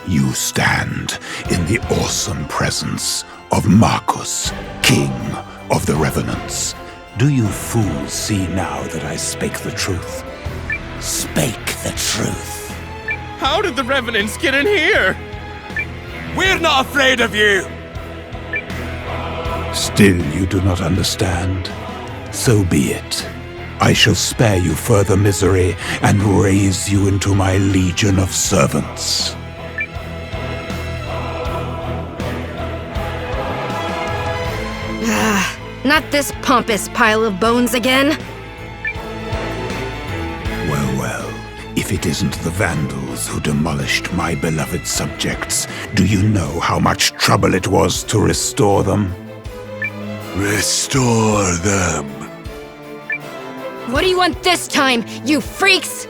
You stand in the awesome presence of Markus, king of the Revenants. Do you fools see now that I spake the truth? Spake the truth. How did the Revenants get in here? We're not afraid of you! Still you do not understand? So be it. I shall spare you further misery and raise you into my legion of servants. Not this pompous pile of bones again. Well, if it isn't the Vandals who demolished my beloved subjects, do you know how much trouble it was to restore them? Restore them. What do you want this time, you freaks?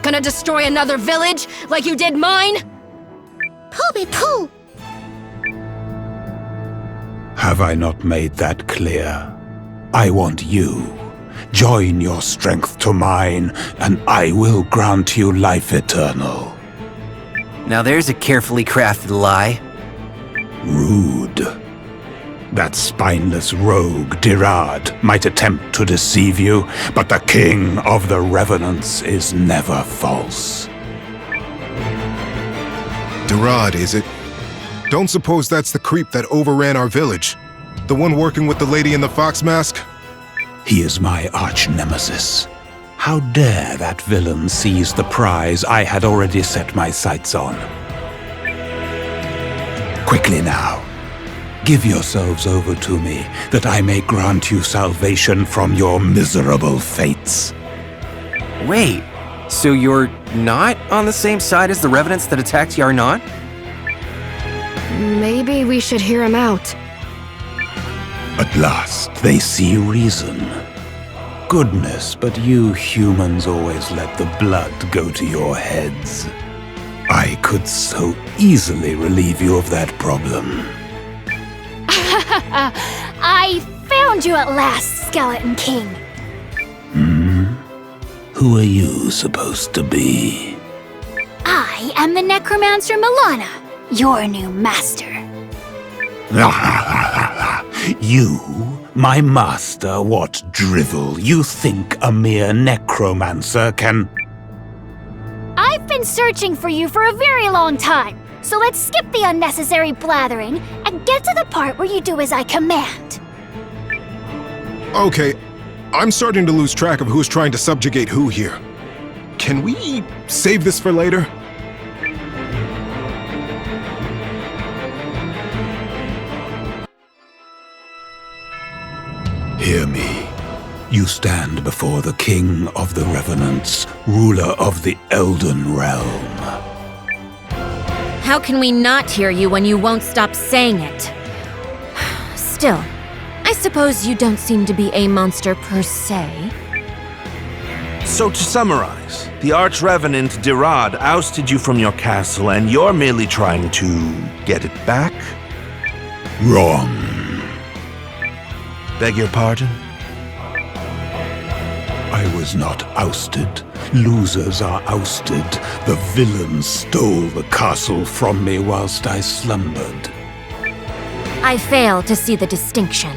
Gonna destroy another village like you did mine? Pooby poo! Have I not made that clear? I want you. Join your strength to mine, and I will grant you life eternal. Now there's a carefully crafted lie. Rude. That spineless rogue, Dirad, might attempt to deceive you, but the king of the Revenants is never false. Dirad, is it? Don't suppose that's the creep that overran our village? The one working with the lady in the fox mask? He is my arch-nemesis. How dare that villain seize the prize I had already set my sights on? Quickly now. Give yourselves over to me, that I may grant you salvation from your miserable fates. Wait, so you're not on the same side as the Revenants that attacked Yarnot? Maybe we should hear him out. At last, they see reason. Goodness, but you humans always let the blood go to your heads. I could so easily relieve you of that problem. I found you at last, Skeleton King. Who are you supposed to be? I am the Necromancer Milana, your new master. You, my master, what drivel? You think a mere necromancer can... I've been searching for you for a very long time, so let's skip the unnecessary blathering and get to the part where you do as I command. Okay, I'm starting to lose track of who's trying to subjugate who here. Can we save this for later? Hear me. You stand before the king of the Revenants, ruler of the Elden Realm. How can we not hear you when you won't stop saying it? Still, I suppose you don't seem to be a monster per se. So to summarize, the Arch-Revenant Dirad ousted you from your castle and you're merely trying to get it back? Wrong. Beg your pardon? I was not ousted. Losers are ousted. The villain stole the castle from me whilst I slumbered. I fail to see the distinction.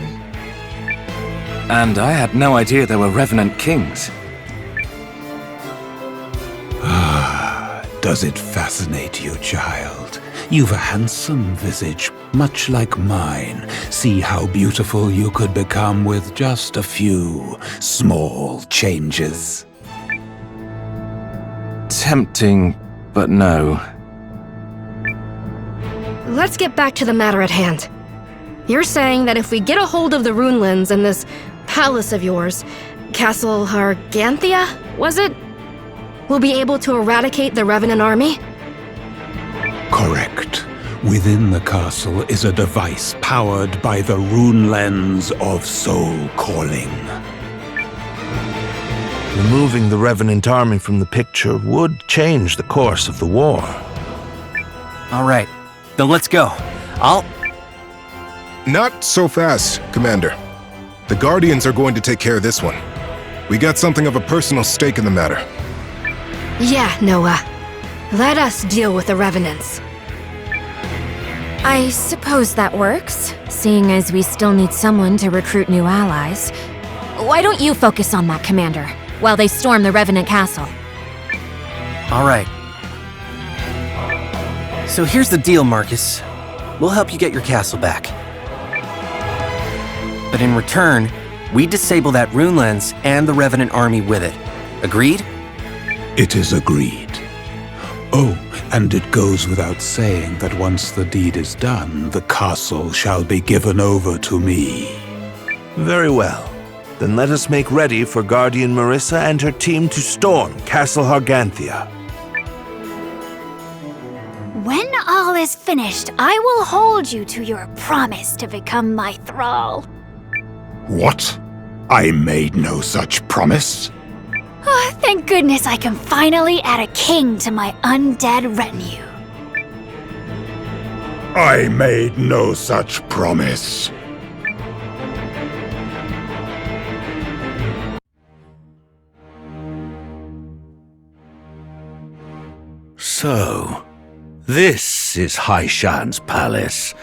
And I had no idea there were Revenant kings. Does it fascinate you, child? You've a handsome visage, much like mine. See how beautiful you could become with just a few small changes. Tempting, but no. Let's get back to the matter at hand. You're saying that if we get a hold of the runelands in this palace of yours, Castle Harganthia, was it? We'll be able to eradicate the Revenant army? Correct. Within the castle is a device powered by the rune lens of soul calling. Removing the Revenant army from the picture would change the course of the war. All right, then let's go. Not so fast, Commander. The Guardians are going to take care of this one. We got something of a personal stake in the matter. Yeah, Nowa. Let us deal with the Revenants. I suppose that works, seeing as we still need someone to recruit new allies. Why don't you focus on that, Commander, while they storm the Revenant Castle? All right. So here's the deal, Markus. We'll help you get your castle back. But in return, we disable that rune lens and the Revenant army with it. Agreed? It is agreed. Oh, and it goes without saying that once the deed is done, the castle shall be given over to me. Very well. Then let us make ready for Guardian Marissa and her team to storm Castle Harganthia. When all is finished, I will hold you to your promise to become my thrall. What? I made no such promise. Oh, thank goodness I can finally add a king to my undead retinue. I made no such promise. So, this is Haishan's palace.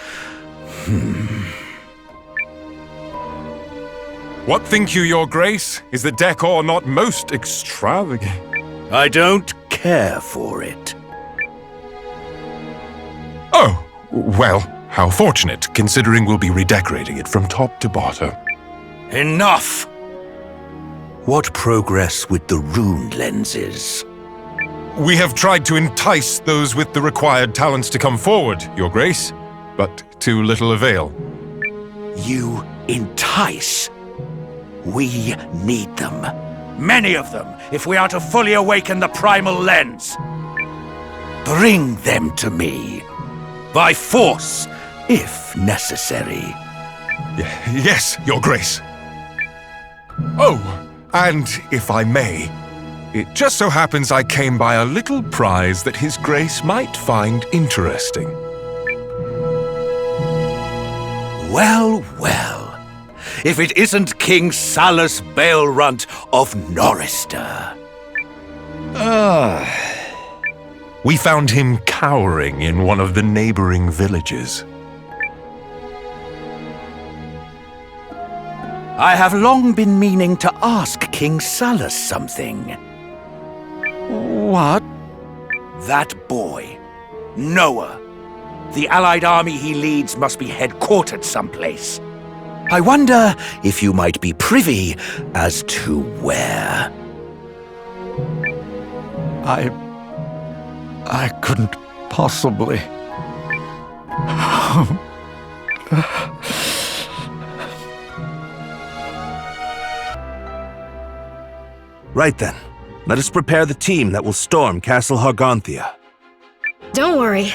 What think you, your grace? Is the decor not most extravagant? I don't care for it. Oh, well, how fortunate, considering we'll be redecorating it from top to bottom. Enough! What progress with the rune lenses? We have tried to entice those with the required talents to come forward, your grace, but to little avail. You entice? We need them. Many of them, if we are to fully awaken the primal lens. Bring them to me. By force, if necessary. Yes, your grace. Oh, and if I may, it just so happens I came by a little prize that His Grace might find interesting. Well, well. If it isn't King Salus Balerunt of Norrister. We found him cowering in one of the neighboring villages. I have long been meaning to ask King Salus something. What? That boy, Nowa. The allied army he leads must be headquartered someplace. I wonder if you might be privy as to where. I couldn't possibly. Right then. Let us prepare the team that will storm Castle Harganthia. Don't worry.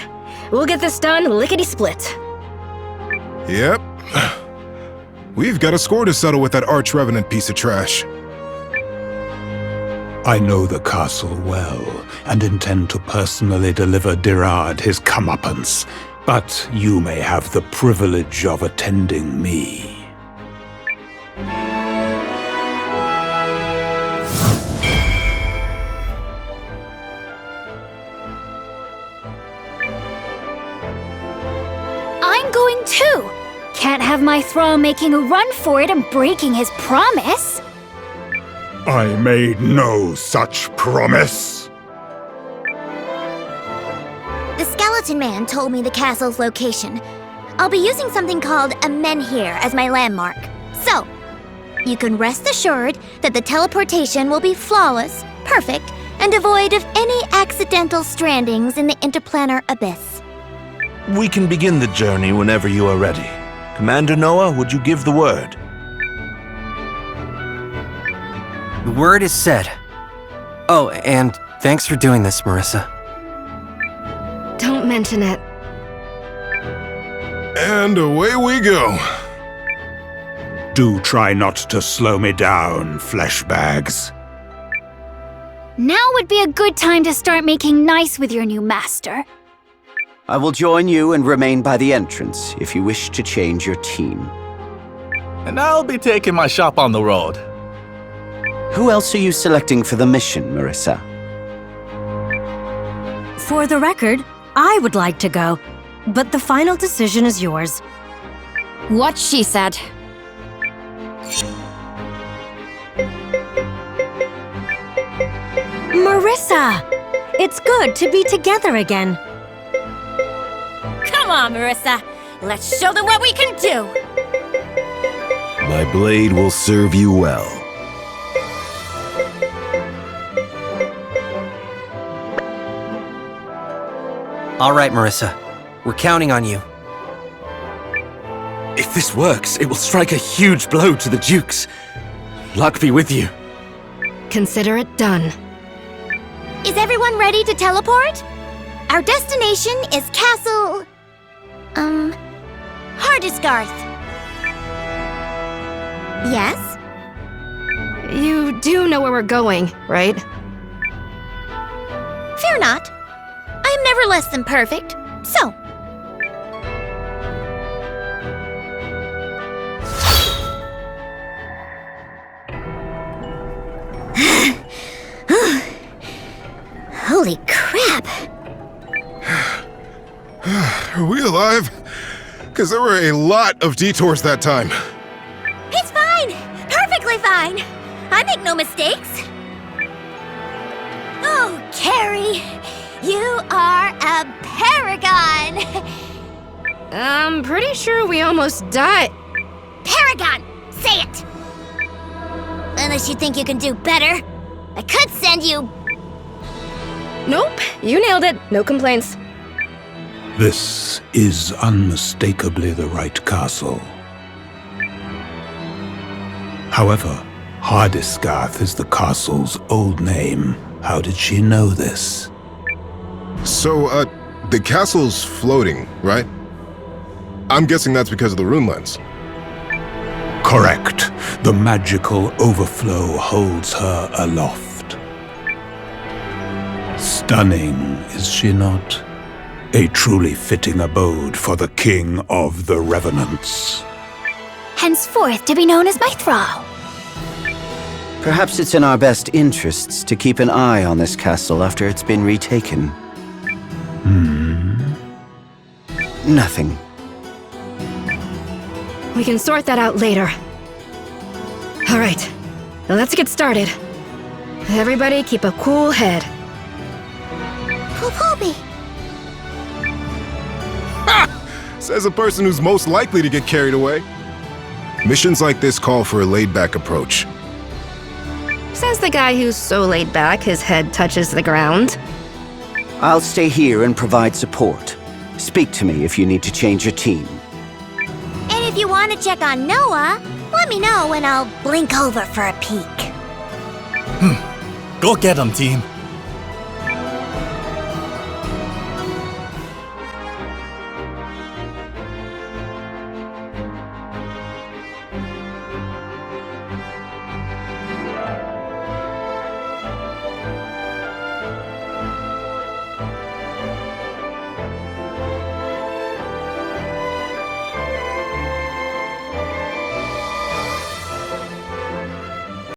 We'll get this done lickety-split. Yep. We've got a score to settle with that arch-revenant piece of trash. I know the castle well, and intend to personally deliver Dirad his comeuppance, but you may have the privilege of attending me. I'm going too! Can't have my thrall making a run for it and breaking his promise. I made no such promise. The skeleton man told me the castle's location. I'll be using something called a menhir as my landmark. So, you can rest assured that the teleportation will be flawless, perfect, and devoid of any accidental strandings in the interplanar abyss. We can begin the journey whenever you are ready. Commander Nowa, would you give the word? The word is said. Oh, and thanks for doing this, Marissa. Don't mention it. And away we go. Do try not to slow me down, fleshbags. Now would be a good time to start making nice with your new master. I will join you and remain by the entrance if you wish to change your team. And I'll be taking my shop on the road. Who else are you selecting for the mission, Marissa? For the record, I would like to go, but the final decision is yours. What she said. Marissa! It's good to be together again. Come on, Marissa. Let's show them what we can do. My blade will serve you well. All right, Marissa. We're counting on you. If this works, it will strike a huge blow to the Dukes. Luck be with you. Consider it done. Is everyone ready to teleport? Our destination is Castle... Hardisgarth. Yes? You do know where we're going, right? Fear not. I am never less than perfect, so... Holy crap! Are we alive? Because there were a lot of detours that time. It's fine! Perfectly fine! I make no mistakes! Oh, Carrie! You are a paragon! I'm pretty sure we almost died. Paragon! Say it! Unless you think you can do better. I could send you... Nope, you nailed it. No complaints. This is unmistakably the right castle. However, Hardisgarth is the castle's old name. How did she know this? So, the castle's floating, right? I'm guessing that's because of the rune lens. Correct. The magical overflow holds her aloft. Stunning, is she not? A truly fitting abode for the King of the Revenants. Henceforth to be known as my thrall. Perhaps it's in our best interests to keep an eye on this castle after it's been retaken. Nothing. We can sort that out later. All right, let's get started. Everybody keep a cool head. Poopy! Says a person who's most likely to get carried away. Missions like this call for a laid-back approach. Says the guy who's so laid back his head touches the ground. I'll stay here and provide support. Speak to me if you need to change your team. And if you want to check on Nowa, let me know and I'll blink over for a peek. Go get him, team.